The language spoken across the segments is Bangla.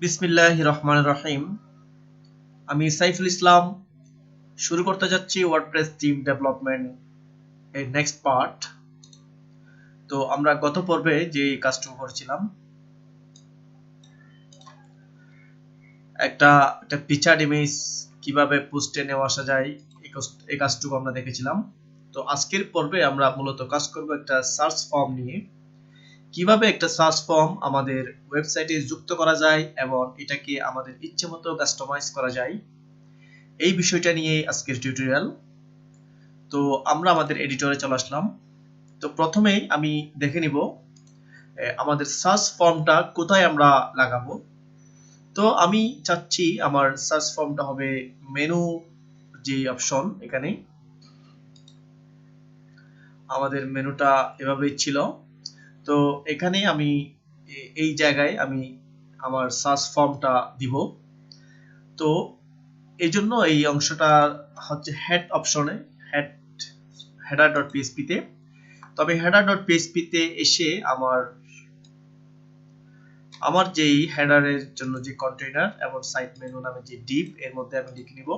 বিসমিল্লাহির রহমানির রহিম। আমি সাইফুল ইসলাম শুরু করতে যাচ্ছি ওয়ার্ডপ্রেস থিম ডেভেলপমেন্ট এর নেক্সট পার্ট। তো আমরা গত পর্বে যে কাজটুকু করেছিলাম, একটা পিকচার ইমেজ কিভাবে পোস্টে নেওয়া আসা যায়, এই কাজটুকু আমরা দেখেছিলাম। তো আজকের পর্বে আমরা মূলত কাজ করব একটা সার্চ ফর্ম নিয়ে। কিভাবে একটা সার্চ ফর্ম আমাদের ওয়েবসাইটে যুক্ত করা যায় এবং এটাকে আমাদের ইচ্ছেমতো কাস্টমাইজ করা যায়, এই বিষয়টা নিয়ে আজকের টিউটোরিয়াল। তো আমরা আমাদের এডিটরে চলে আসলাম। তো প্রথমেই আমি দেখে নিব আমাদের সার্চ ফর্মটা কোথায় আমরা লাগাবো। তো আমি চাচ্ছি আমার সার্চ ফর্মটা হবে মেনু যে অপশন, এখানে আমাদের মেনুটা এভাবেই ছিল। তো এখানে আমি এই জায়গায় আমি আমার সার্চ ফর্মটা দিব। তো এই জন্য এই অংশটা হচ্ছে হেড অপশনে, header.php তে। তবে header.php তে এসে আমার যেই হেডারের জন্য যে কন্টেইনার এবং সাইট মেনু নামে যে ডিভ, এর মধ্যে আমি লিখে নিব।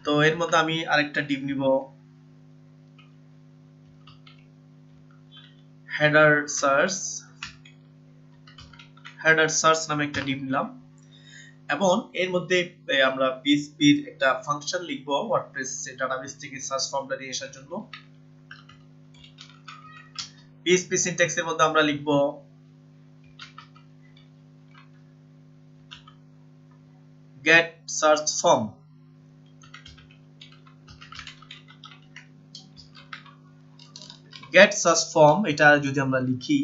তো এর মধ্যে আমি আরেকটা ডিভ নিব, হেডার সার্চ নামে একটা ডিভ নিলাম। এবং এর মধ্যে আমরা পিএইচপির একটা ফাংশন লিখব ওয়ার্ডপ্রেস ডাটাবেস থেকে সার্চ ফর্মটা নিয়ে আসার জন্য। পিএইচপি সিনট্যাক্সের মধ্যে আমরা লিখব get search form। get search form এটা যদি আমরা লিখি,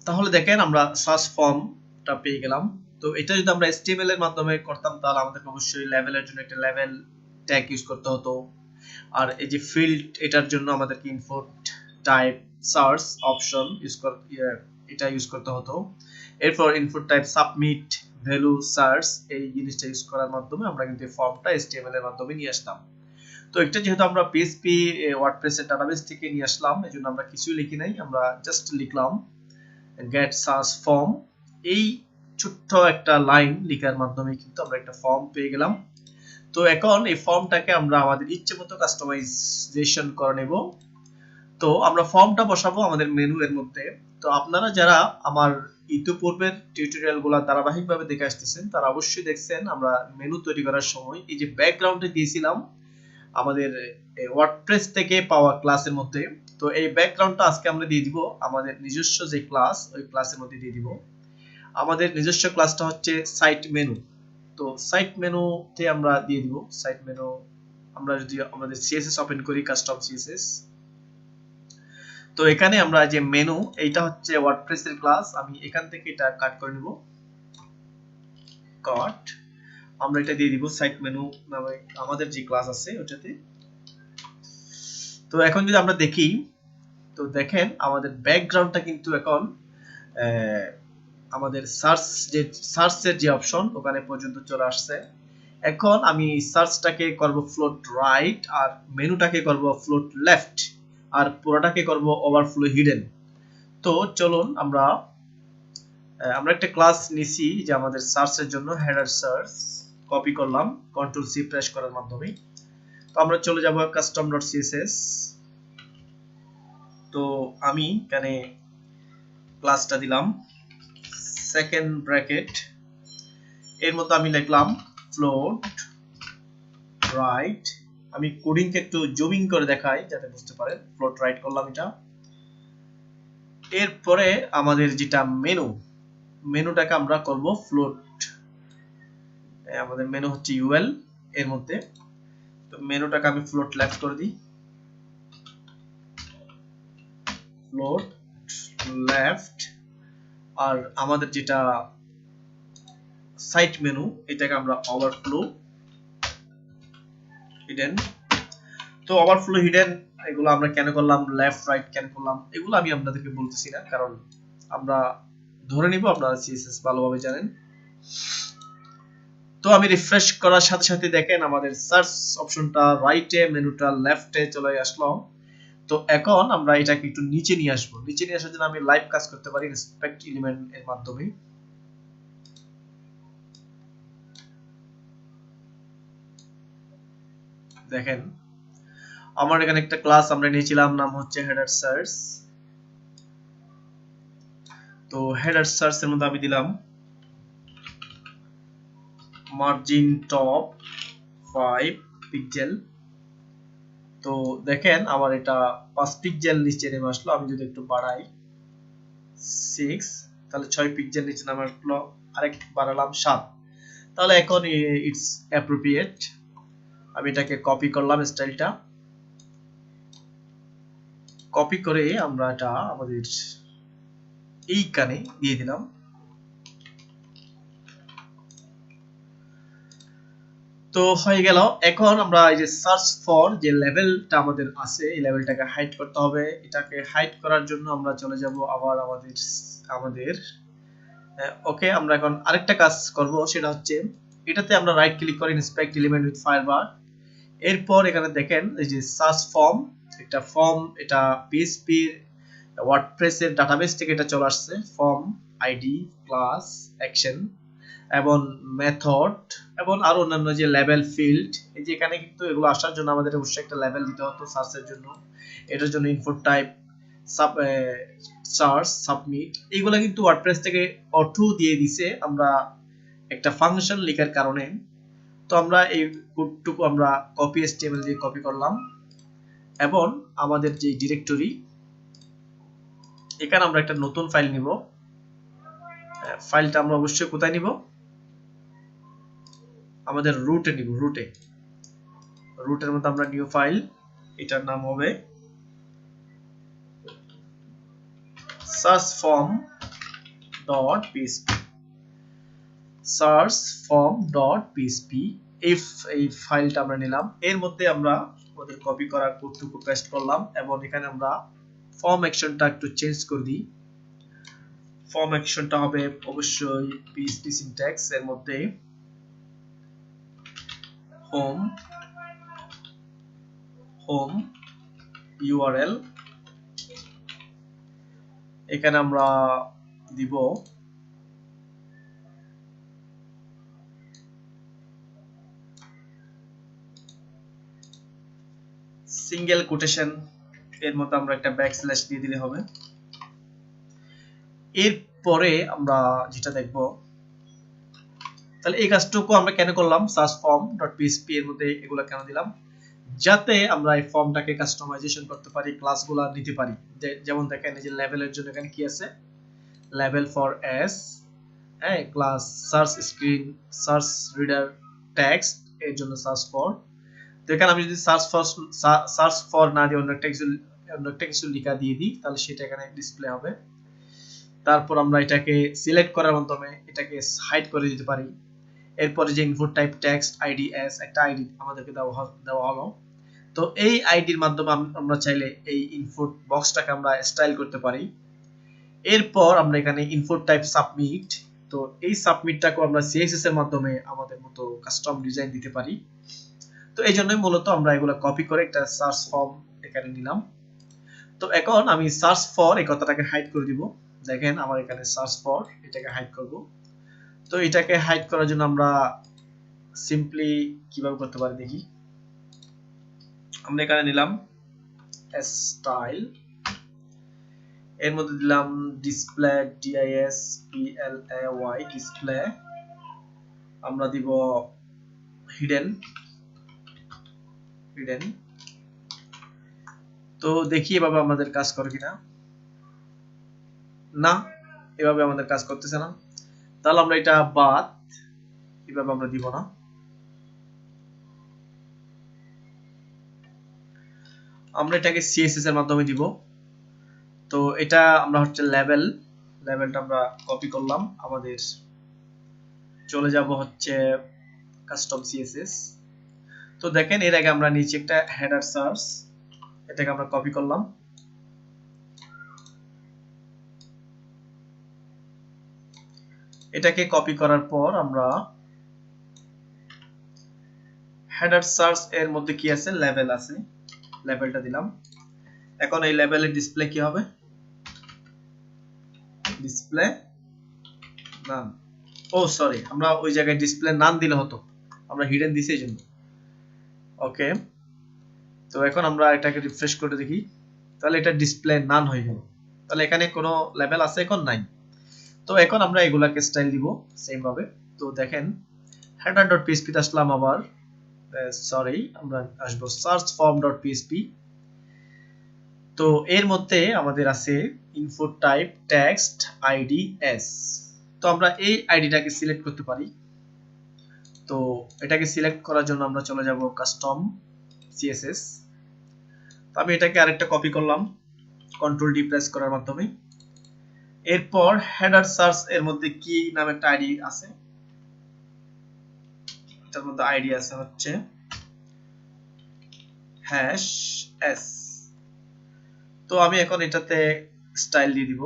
তাহলে দেখেন আমরা সার্চ ফর্মটা পেয়ে গেলাম। তো এটা যদি আমরা HTML এর মাধ্যমে করতাম তাহলে আমাদের অবশ্যই লেভেলের জন্য একটা লেভেল ট্যাগ ইউজ করতে হতো। আর এই যে ফিল্ড, এটার জন্য আমাদেরকে ইনপুট টাইপ সার্চ অপশন এটা ইউজ করতে হতো। এরপর input type submit value search, এই জিনিসটা ইউজ করার মাধ্যমে আমরা কিন্তু এই ফর্মটা HTML এর মাধ্যমে নিয়ে আসতাম। তো এটা যেহেতু আমরা PHP ওয়ার্ডপ্রেসের ডাটাবেস থেকে নিয়ে আসলাম, এজন্য আমরা কিছুই লিখি নাই, আমরা জাস্ট লিখলাম get search form। এই ছোট্ট একটা লাইন লেখার মাধ্যমে কিন্তু আমরা একটা ফর্ম পেয়ে গেলাম। তো এখন এই ফর্মটাকে আমরা আমাদের ইচ্ছেমতো কাস্টমাইজেশন করে নেব। তো আমরা ফর্মটা বসাবো আমাদের মেনু এর মধ্যে। তো আপনারা যারা আমার ইতিপূর্বের টিউটোরিয়ালগুলো ধারাবাহিকভাবে দেখে আসতেছেন তারা অবশ্যই দেখছেন আমরা মেনু তৈরি করার সময় এই যে ব্যাকগ্রাউন্ডে দিয়েছিলাম আমাদের ওয়ার্ডপ্রেস থেকে পাওয়া ক্লাসের মধ্যে। তো এই ব্যাকগ্রাউন্ডটা আজকে আমরা দিয়ে দিব আমাদের নিজস্ব যে ক্লাস, ওই ক্লাসের মধ্যে দিয়ে দিব। আমাদের নিজস্ব ক্লাসটা হচ্ছে সাইট মেনু। তো সাইট মেনুতে আমরা দিয়ে দিব সাইট মেনু। আমরা যদি আমাদের সিএসএস ওপেন করি, কাস্টম সিএসএস, তো এখানে আমরা যে মেনু, এইটা হচ্ছে ওয়ার্ডপ্রেস এর ক্লাস। আমি এখান থেকে এটা কাট করে নিব, কাট। আমরা এটা দিয়ে দিব সাইট মেনু নামে আমাদের যে ক্লাস আছে ওটাতে। তো এখন যদি আমরা দেখি, তো দেখেন আমাদের ব্যাকগ্রাউন্ডটা কিন্তু এখন আমাদের সার্চের যে অপশন ওখানে পর্যন্ত চলে আসছে। এখন আমি সার্চটাকে করব ফ্লোট রাইট, আর মেনুটাকে করব ফ্লোট লেফট, আর পুরোটাকে করব ওভারফ্লো হিডেন। তো চলুন আমরা একটা ক্লাস নিছি যে আমাদের সার্চের জন্য হেডার সার্চ, কপি করলাম কন্ট্রোল সি প্রেস করার মাধ্যমে। তো আমরা চলে যাব custom.css। তো আমি এখানে ক্লাসটা দিলাম সেকেন্ড ব্র্যাকেট, এর মধ্যে আমি লিখলাম ফ্লোট রাইট। আমি কোডিংকে একটু জুমিং করে দেখাই যাতে বুঝতে পারেন। ফ্লোট রাইট করলাম এটা। এরপরে আমাদের যেটা মেনুটাকে আমরা করব ফ্লোট, আমাদের মেনু হচ্ছে ইউএল এর মধ্যে। তো মেনুটাকে আমি ফ্লোট লেফট করে দিই, ফ্লোট লেফট। আর আমাদের যেটা সাইট মেনু, এটাকে আমরা ওভারফ্লো হিডেন। তো ওভারফ্লো হিডেন এগুলো আমরা কেন করলাম, লেফট রাইট কেন করলাম, এগুলো আমি আপনাদেরকে বলতেছি না, কারণ আমরা ধরে নিব আপনারা সিএসএস ভালোভাবে জানেন। তো আমি রিফ্রেশ করার সাথে সাথে দেখেন আমাদের সার্চ অপশনটা রাইটে, মেনুটা লেফটে চলে আসলো। তো এখন আমরা এটাকে একটু নিচে নিয়ে আসবো। নিচে নিয়ে আসার জন্য আমি লাইভ কাজ করতে পারি ইন্সপেক্ট এলিমেন্ট এর মাধ্যমে। দেখেন আমার এখানে একটা ক্লাস আমরা নিয়েছিলাম, নাম হচ্ছে হেডার সার্চ। তো হেডার সার্চ এর মধ্যে আমি দিলাম মার্জিন টপ 5 পিক্সেল। তো দেখেন আমার এটা 5 পিক্সেল নিচে নেমে আসলো। আমি যদি একটু বাড়াই 6, তাহলে 6 পিক্সেল নিচে নামে আসলো। আরেক বাড়ালাম 7, তাহলে এখন ইটস অ্যাপ্রোপ্রিয়েট। আমি এটাকে কপি করলাম, স্টাইলটা কপি করে আমরা এটা আমাদের এইখানে দিয়ে দিলাম। তো হয়ে গেল। এখন আমরা এই যে সার্চ ফর যে লেভেলটা আমাদের আছে, এই লেভেলটাকে হাইড করতে হবে। এটাকে হাইড করার জন্য আমরা চলে যাব আবার আমাদের ওকে। আমরা এখন আরেকটা কাজ করব, সেটা হচ্ছে এটাতে আমরা রাইট ক্লিক করে ইন্সপেক্ট এলিমেন্ট উইথ ফায়ারবার। এরপর এখানে দেখেন এই যে সার্চ ফর্ম, একটা ফর্ম, এটা পিএইচপি ওয়ার্ডপ্রেসের ডাটাবেস থেকে এটা চলে আসছে। ফর্ম আইডি, ক্লাস, অ্যাকশন এবং মেথড এবং আরো অন্যান্য যে লেভেল ফিল্ড, এই যে এখানে কিন্তু এগুলো আসার জন্য আমাদের অবশ্যই একটা লেভেল দিতে হতো সার্চের জন্য। এটার জন্য ইনপুট টাইপ, সার্চ, সাবমিট, এইগুলো কিন্তু ওয়ার্ডপ্রেস থেকে অটো দিয়ে দিছে আমরা একটা ফাংশন লেখার কারণে। তো আমরা এই কোডটুকু আমরা কপি এসটিএমএল দিয়ে কপি করলাম এবং আমাদের যে ডিরেক্টরি, এখানে আমরা একটা নতুন ফাইল নিব। ফাইলটা আমরা অবশ্যই কোথায় নিব? আমাদের রুটে নিব। রুটের মধ্যে আমরা নিউ ফাইল, এটার নাম হবে searchform.php। এই ফাইলটা আমরা নিলাম। এর মধ্যে আমরা আমাদের কপি করা কোডটুকু পেস্ট করলাম এবং এখানে আমরা ফর্ম অ্যাকশনটা একটু চেঞ্জ করে দিই। ফর্ম অ্যাকশনটা হবে অবশ্যই PHP সিনট্যাক্স এর মধ্যে হোম URL। এখানে আমরা দিব সিঙ্গেল কোটেশন, এর মধ্যে আমরা একটা ব্যাকস্ল্যাশ দিয়ে দিলে হবে। এরপরে আমরা যেটা দেখব, তাহলে এই কাজটুকু আমরা কেন করলাম? searchform.php এর মধ্যে এগুলো কেন দিলাম? যাতে আমরা এই ফর্মটাকে কাস্টমাইজেশন করতে পারি, ক্লাসগুলো নিতে পারি। যেমন দেখেন এই যে লেভেলের জন্য এখানে কি আছে, লেভেল ফর এস, হ্যাঁ, class search screen, search reader, text এর জন্য সার্চ ফর। তো এখানে আমি যদি সার্চ ফর না দিয়ে অন্য একটা কিছু লেখা দিয়ে দিই, তাহলে সেটা এখানে ডিসপ্লে হবে। তারপর আমরা এটাকে সিলেক্ট করার মাধ্যমে এটাকে হাইড করে দিতে পারি। এরপরে যে input type text ID S, একটা আইডি আমাদেরকে দেওয়া হলো। তো এই আইডির মাধ্যমে আমরা চাইলে এই ইনপুট বক্সটাকে আমরা স্টাইল করতে পারি। এরপর আমরা এখানে ইনপুট টাইপ সাবমিট, তো এই সাবমিটটাকে আমরা সিএসএস এর মাধ্যমে আমাদের মতো কাস্টম ডিজাইন দিতে পারি। তো এই জন্যই মূলত আমরা এগুলো কপি করে একটা সার্চ ফর্ম এখানে নিলাম। তো এখন আমি সার্চ ফর এই কথাটাকে হাইড করে দিব। দেখেন আমার এখানে সার্চ ফর, এটাকে হাইড করব। তো এটাকে হাইড করার জন্য আমরা সিম্পলি কিভাবে করতে পারি দেখি। আমরা এখানে নিলাম স্টাইল, এর মধ্যে দিলাম ডিসপ্লে, DISPLAY, ডিসপ্লে। আমরা দিব হিডেন। তো দেখি এভাবে আমাদের কাজ করে কিনা। না, এভাবে আমাদের কাজ করতেছে না। তাহলে আমরা এটা বাদ, এভাবে আমরা দিব না। আমরা এটাকে সিএসএস এর মাধ্যমে দিব। তো এটা আমরা হচ্ছে লেভেলটা আমরা কপি করলাম, আমাদের চলে যাব হচ্ছে কাস্টম সিএসএস। তো দেখেন এর আগে আমরা নিচে একটা হেডার সার্চ, এটাকে আমরা কপি করলাম। এটাকে কপি করার পর আমরা হেডার সার্চ এর মধ্যে কি আছে, লেভেল আছে, লেভেলটা দিলাম এখন এই লেভেলের ডিসপ্লে কি হবে? ডিসপ্লে নান। ও সরি, আমরা ওই জায়গায় ডিসপ্লে নান দিলে হতো, আমরা হিডেন দিছি এইজন্য। ওকে, তো এখন আমরা এটাকে রিফ্রেশ করে দেখি, তাহলে এটা ডিসপ্লে নান হয়ে গেল। তাহলে এখানে কোনো লেভেল আছে? এখন নাই। তো এখন আমরা এগুলাকে স্টাইল দিব সেম ভাবে। তো দেখেন header.php তে আসলাম, আবার সরি আমরা আসবো search form.php। তো এর মধ্যে আমাদের আছে input type text id s। তো আমরা এই আইডিটাকে সিলেক্ট করতে পারি। তো এটাকে সিলেক্ট করার জন্য আমরা চলে যাব কাস্টম css। তো আমি এটাকে আরেকটা কপি করলাম কন্ট্রোল ডি প্রেস করার মাধ্যমে। এরপর হেডার সার্চ এর মধ্যে কি নামে একটা আইডি আছে, এটার মধ্যে আইডি আছে হচ্ছে হ্যাশ এস। তো আমি এখন এটাতে স্টাইল দিয়ে দিব।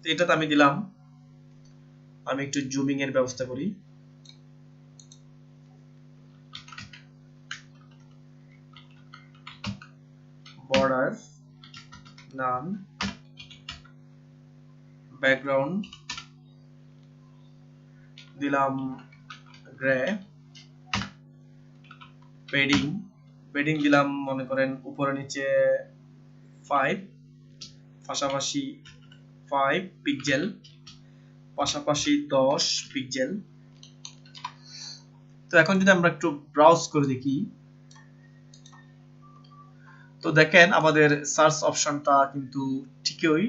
এটাতে আমি দিলাম, আমি একটু জুমিং এর ব্যবস্থা করি। বর্ডার নান, ব্যাকগ্রাউন্ড দিলাম গ্রে, পেডিং দিলাম মনে করেন উপরে নিচে 5, পাশাপাশি 5 পিক্সেল, পাশাপাশি 10 পিক্সেল। তো এখন যদি আমরা একটু ব্রাউজ করে দেখি, তো দেখেন আমাদের সার্চ অপশনটা কিন্তু ঠিকই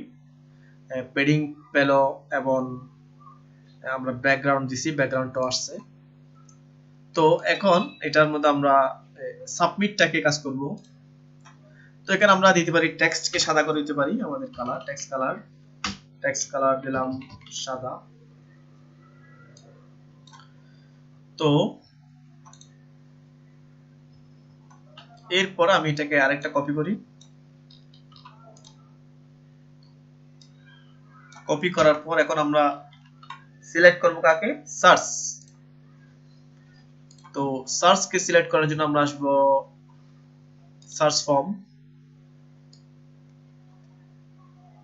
পেডিং পেল, এবং আমরা ব্যাকগ্রাউন্ড দিছি, ব্যাকগ্রাউন্ডটাও আসছে। তো এখন এটার মধ্যে আমরা সাবমিটটাকে কাজ করব। তো এখানে আমরা দিতে পারি টেক্সটকে সাদা করে দিতে পারি, আমাদের কালার টেক্সট কালার দিলাম সাদা। তো এরপর আমি এটাকে আরেকটা কপি করি, কপি করার পর এখন আমরা সিলেক্ট করব কাকে? সার্চ। তো সার্চকে সিলেক্ট করার জন্য আমরা আসব সার্চ ফর্ম।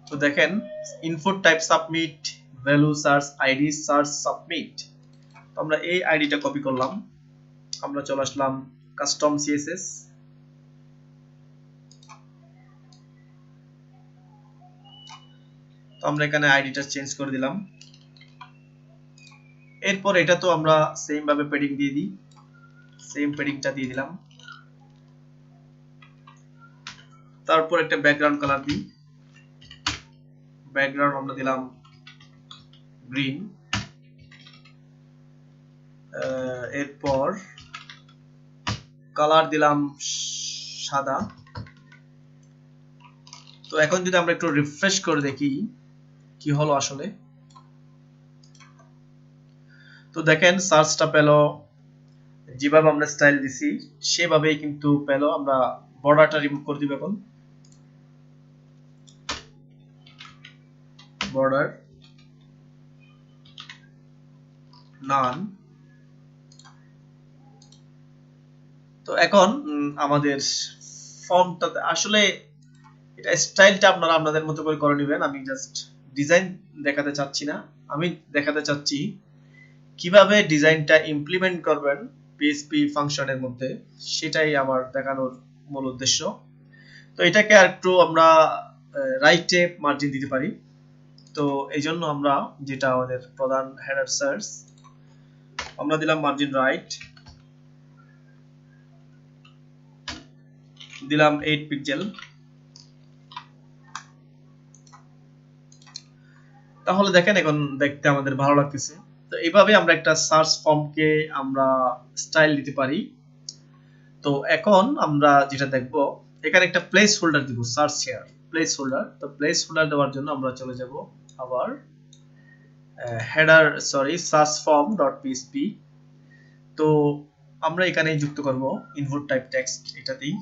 তো দেখেন input type submit, value search ID search submit. তো আমরা এই আইডিটা কপি করলাম, আমরা চলে আসলাম কাস্টম সিএসএস। তো আমরা এখানে আইডিটা চেঞ্জ করে দিলাম। এরপর এটা তো আমরা সেম ভাবে পেডিং দিয়ে দিই, সেম পেডিংটা দিয়ে দিলাম। তারপর একটা ব্যাকগ্রাউন্ড কালার দিই, ব্যাকগ্রাউন্ড আমরা দিলাম গ্রিন। এরপর কালার দিলাম সাদা। তো এখন যদি আমরা একটু রিফ্রেশ করে দেখি কি হলো আসলে, তো দেখেন সার্চটা পেল, যেভাবে আমরা স্টাইল দিছি সেভাবেই কিন্তু পেল। আমরা বর্ডারটা রিমুভ করে দিব এখন, বর্ডার নান। তো এখন আমাদের ফর্মটাতে আসলে এটা স্টাইলটা আপনারা আপনাদের মতো করে নেবেন। আমি জাস্ট ডিজাইন দেখাতে চাচ্ছি না, আমি দেখাতে চাচ্ছি কিভাবে ডিজাইনটা ইমপ্লিমেন্ট করবেন পিএইচপি ফাংশনের মধ্যে, সেটাই আমার দেখানোর মূল উদ্দেশ্য। তো এটাকে আরেকটু আমরা রাইটে মার্জিন দিতে পারি। তো এই জন্য আমরা যেটা আমাদের প্রধান হেডার সার্চ, আমরা দিলাম মার্জিন রাইট, দিলাম 8 পিক্সেল। তাহলে দেখেন এখন দেখতে আমাদের ভালো লাগতেছে। তো এইভাবে আমরা একটা সার্চ ফর্মকে আমরা স্টাইল দিতে পারি। তো এখন আমরা যেটা দেখব, এখানে একটা প্লেস হোল্ডার দিব, সার্চ হেয়ার প্লেস হোল্ডার। তো প্লেস হোল্ডার দেওয়ার জন্য আমরা চলে যাব আবার header search form dot PHP. তো আমরা এখানে যুক্ত করব ইনপুট টাইপ টেক্সট, এটাতেই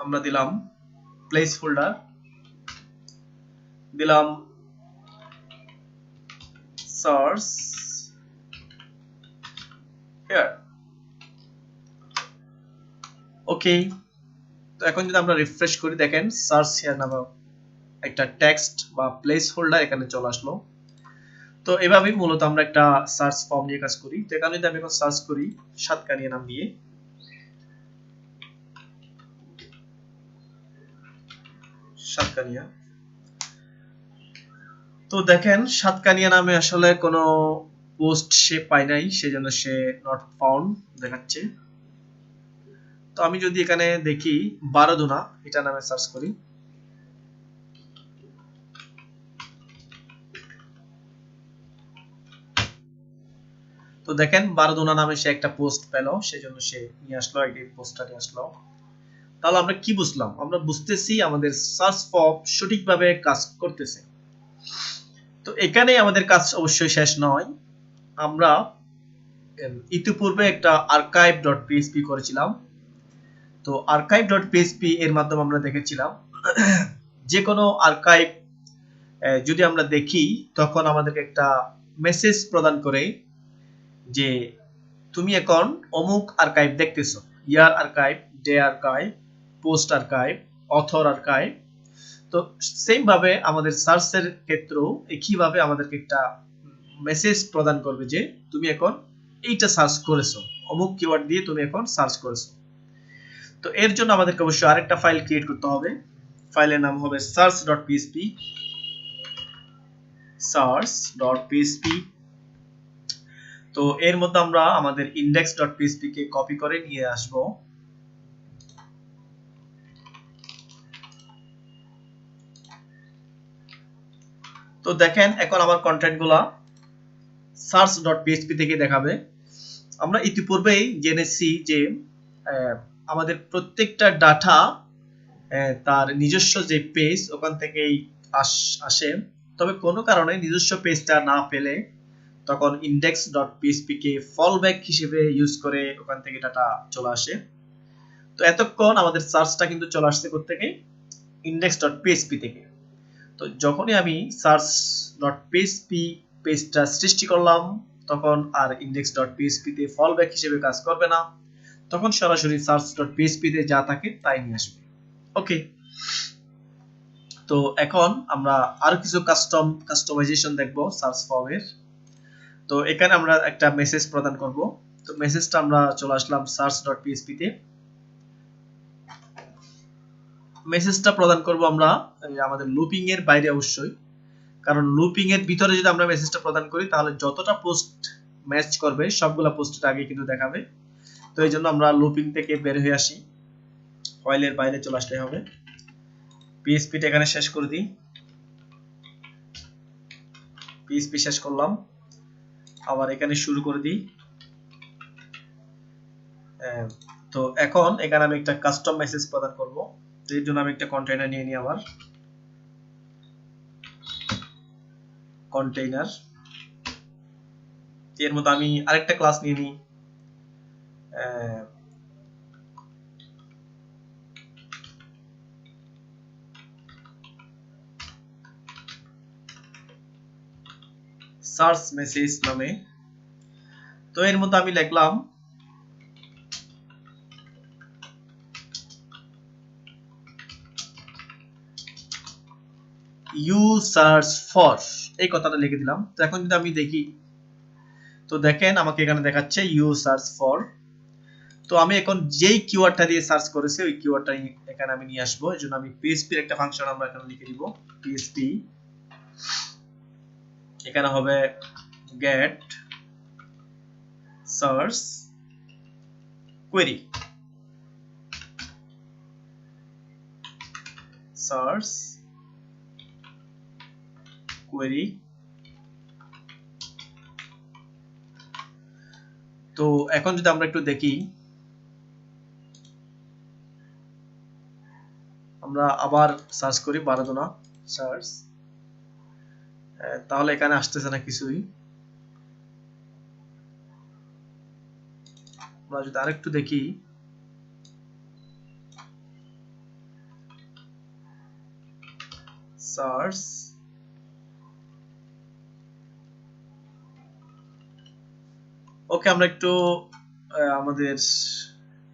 আমরা দিলাম প্লেস হোল্ডার, দিলাম সার্চ হেয়ার। ওকে, তো এখন যদি আমরা রিফ্রেশ করি দেখেন সার্চ হিয়ার নামে একটা টেক্সট বা প্লেস হোল্ডার এখানে চলে আসলো। তো এভাবেই মূলত আমরা একটা সার্চ ফর্ম নিয়ে কাজ করি। তো এখানে যদি আমি এখন সার্চ করি সাতকানিয়া নাম দিয়ে, সাতকানিয়া, তো দেখেন সাতকানিয়া নামে আসলে কোনো পোস্ট সে পায় নাই, সেজন্য সে নট ফাউন্ড দেখাচ্ছে। তো আমি যদি এখানে দেখি বারোদুনা এটা নামে সার্চ করি, তো দেখেন বারোদুনা নামে সে একটা পোস্ট পেল, সেজন্য সে নিয়ে আসলো, এই পোস্টটা নিয়ে আসলো। তাহলে আমরা কি বুঝলাম? আমরা বুঝতেছি আমাদের সার্চ ফর্ম সঠিকভাবে কাজ করতেছে। তো এখানে আমাদের কাজ অবশ্যই শেষ নয়। আমরা ইতিপূর্বে একটা archive.php করেছিলাম। তো archive.php এর মাধ্যমে আমরা দেখেছিলাম যে কোনো আর্কাইভ যদি আমরা দেখি তখন আমাদেরকে একটা মেসেজ প্রদান করে যে তুমি এখন অমুক আর্কাইভ দেখতেছো, year archive, day archive, post archive, author archive. তো সেম ভাবে আমাদের সার্চের ক্ষেত্রেও একইভাবে আমাদেরকে একটা মেসেজ প্রদান করবে যে তুমি এখন এইটা সার্চ করেছো, অমুক কিওয়ার্ড দিয়ে তুমি এখন সার্চ করেছো। তো এর জন্য আমাদেরকে অবশ্যই আরেকটা ফাইল ক্রিয়েট করতে হবে। ফাইলের নাম হবে search.php, search.php। তো এর মধ্যে আমরা আমাদের index.php কে কপি করে নিয়ে আসব। তো দেখেন এখন আমার কন্টেন্টগুলো search.php থেকে দেখাবে। আমরা ইতিপূর্বেই জেনেছি যে আমাদের প্রত্যেকটা ডাটা তার নিজস্ব যে পেজ ওখান থেকেই আসে। তবে কোনো কারণে নিজস্ব পেজটা না পেলে তখন index.php কে ফলব্যাক হিসেবে ইউজ করে ওখান থেকে ডাটা চলে আসে। তো এতক্ষণ আমাদের সার্চটা কিন্তু চলে আসছে কোত্থেকে? index.php থেকে। তো যখনই আমি search.php পেজটা সৃষ্টি করলাম তখন আর index.php তে ফলব্যাক হিসেবে কাজ করবে না, তখন সরাসরি search.php তে যা থাকে তাই নিয়ে আসবে। ওকে, তো এখন আমরা আরো কিছু কাস্টমাইজেশন দেখব সার্চ ফর্মের। তো এখানে আমরা একটা মেসেজ প্রদান করব। তো মেসেজটা আমরা চলে আসলাম search.php তে। মেসেজটা প্রদান করব আমরা আমাদের লুপিং এর বাইরে অবশ্যই, কারণ লুপিং এর ভিতরে যদি আমরা মেসেজটা প্রদান করি তাহলে যতটা পোস্ট ম্যাচ করবে সবগুলা পোস্টের আগে কিন্তু দেখাবে। তো এই জন্য আমরা লুপিং থেকে বের হয়ে আসি, ফাইলের বাইরে চলে আসতে হবে। পিএইচপি টা এখানে শেষ করে দিই, পিএইচপি শেষ করলাম, আবার এখানে শুরু করে দিই। তো এখন এখানে আমি একটা কাস্টম মেসেজ প্রদান করব। তো এর জন্য আমি একটা কন্টেইনার নিয়ে নিই, আবার কন্টেইনার, এর মধ্যে আমি আরেকটা ক্লাস নিয়ে নিই, সার্চ মেসেজ নামে। তো এর মধ্যে আমি লিখলাম ইউ সার্চ ফর, এই কথাটা লিখে দিলাম। তো এখন যদি আমি দেখি, তো দেখেন আমাকে এখানে দেখাচ্ছে ইউ সার্চ ফর। তো আমি এখন যেই কিওয়ার্ডটা দিয়ে সার্চ করেছি ওই কিওয়ার্ডটা এখানে আমি নিয়ে আসবো। এর জন্য আমি PHP এর একটা ফাংশন আমরা এখানে লিখে দিব, PHP এখানে হবে get search query, search query। তো এখন যদি আমরা একটু দেখি, আমরা আবার সার্চ করি বারোদনা সার্চ, তাহলে এখানে আসতেছে না কিছুই। আমরা যদি আরেকটু দেখি, সার্চ, ওকে আমরা একটু আমাদের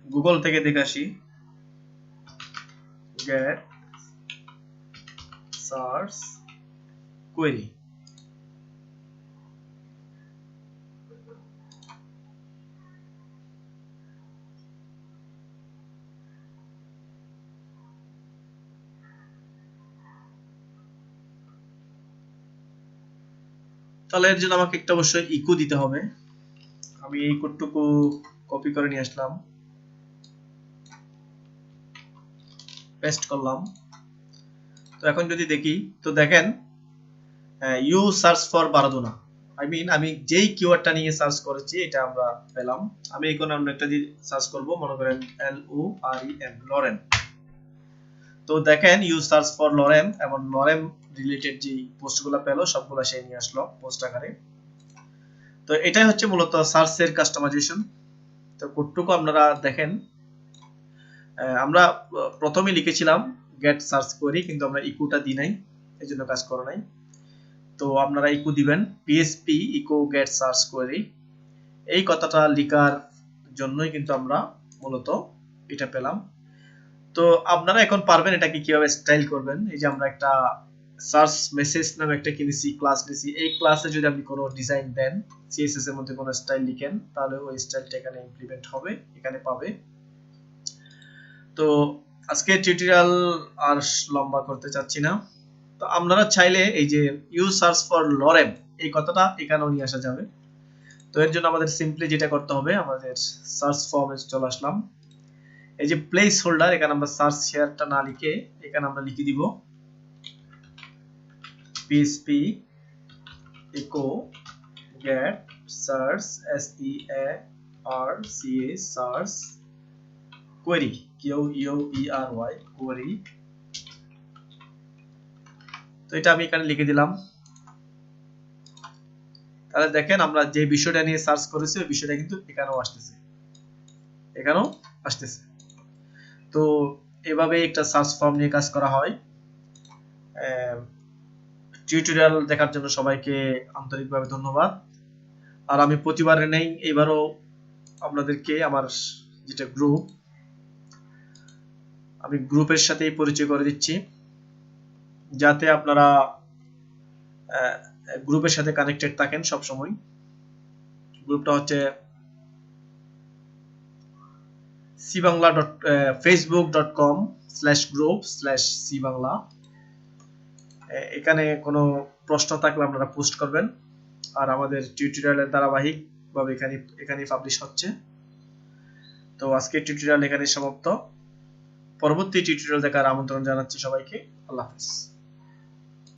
গুগল থেকে দেখে আসি। get source query। তাহলে এর জন্য আমাকে একটা অবশ্যই ইকো দিতে হবে। আমি এই কোডটুকু কপি করে নিয়ে আসলাম, পেস্ট করলাম। তো এখন যদি দেখি, তো দেখেন ইউ সার্চ ফর বারাদোনা, আমি যেই কিওয়ার্ডটা নিয়ে সার্চ করেছি এটা আমরা পেলাম। আমি এখন অন্য একটা দিয়ে সার্চ করব, মনে করেন LOREM, লরেন। তো দেখেন ইউ সার্চ ফর লরেম, এবং লরেম রিলেটেড যে পোস্টগুলো পেলো সবগুলো সে নিয়ে আসলো পোস্ট আকারে। তো এটাই হচ্ছে মূলত সার্চের কাস্টমাইজেশন। তো কোডটুকু আপনারা দেখেন, আমরা প্রথমে লিখেছিলাম গেট সার্চ কোয়েরি, কিন্তু আমরা ইকোটা দিই নাই, এই জন্য কাজ করে নাই। তো আপনারা ইকো দিবেন PHP eco gate search query. এই কথাটা লেখার জন্যই কিন্তু আমরা মূলত এটা পেলাম। তো আপনারা এখন পারবেন এটাকে কিভাবে স্টাইল করবেন। এই যে আমরা একটা সার্চ মেসেজ নামে একটা কিনেছি, ক্লাস নিয়েছি। এই ক্লাসে যদি আপনি কোনো ডিজাইন দেন, CSS এর মধ্যে কোনো স্টাইল লিখেন, তাহলে ওই স্টাইলটা এখানে ইমপ্লিমেন্ট হবে, এখানে পাবে। তো আজকে টিউটোরিয়াল আর লম্বা করতে চাচ্ছি না। তো আপনারা চাইলে এই যে ইউ সার্চ ফর লরেম এই কথাটা এখানেও নিয়ে আসা যাবে। তো এর জন্য আমাদের সিম্পলি যেটা করতে হবে, আমাদের সার্চ ফর্মে চলে আসলাম। এই যে প্লেস হোল্ডার, এখানে আমরা সার্চ শেয়ারটা না লিখে এখানে আমরা লিখে দিব PHP echo get search search query QUERY query। তো এটা আমি এখানে লিখে দিলাম। তাহলে দেখেন আমরা যে বিষয়টা নিয়ে সার্চ করেছি ওই বিষয়টা কিন্তু এখানেও আসতেছে। তো এভাবে একটা সার্চ ফর্ম নিয়ে কাজ করা হয়। টিউটোরিয়াল দেখার জন্য সবাইকে আন্তরিকভাবে ধন্যবাদ। আর আমি প্রতিবারে নেই, এবারও আপনাদেরকে আমার যেটা গ্রুপ, আমি গ্রুপের সাথেই পরিচয় করে দিচ্ছি, যাতে আপনারা গ্রুপের সাথে কানেক্টেড থাকেন সব সময়। গ্রুপটা হচ্ছে facebook.com/group/cbangla। এখানে কোনো প্রশ্ন থাকলে আপনারা পোস্ট করবেন। আর আমাদের টিউটোরিয়ালের ধারাবাহিক ভাবে এখানে পাবলিশ হচ্ছে। তো আজকে টিউটোরিয়াল এখানে সমাপ্ত। পরবর্তী টিউটোরিয়াল দেখার আমন্ত্রণ জানাচ্ছি সবাইকে। আল্লাহ হাফেজ।